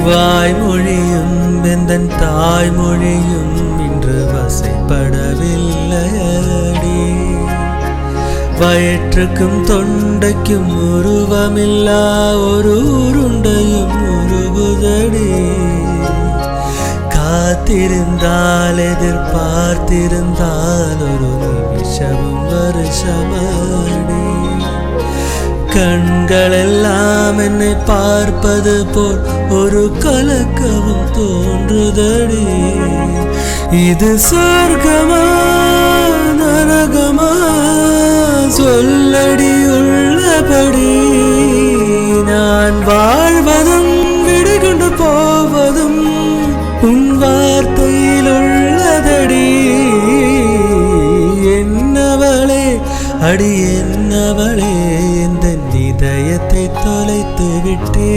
வாய்மொழியும் எந்தன் தாய்மொழியும் இன்று வசைப்படவில்லையடி. வயிற்றுக்கும் தொண்டைக்கும் உருவமில்லா ஒரு உருண்டையும் உருகுதடி. காத்திருந்தால் எதிர்பார்த்திருந்தால் ஒரு நிமிஷமும் வருஷமடி. கண்கள் எல்லாம் என்னை பார்ப்பது போல் ஒரு கலக்கவும் தோன்றுதடி. இது சொர்க்கமா நரகமா சொல்லடி உள்ளபடி. நான் வாழ்வதும் விடை கொண்டு போவதும் உன் வார்த்தையில் உள்ளதடி. என்னவளே அடி என்னவளே இந்த இதயத்தை தொலைத்து விட்டே.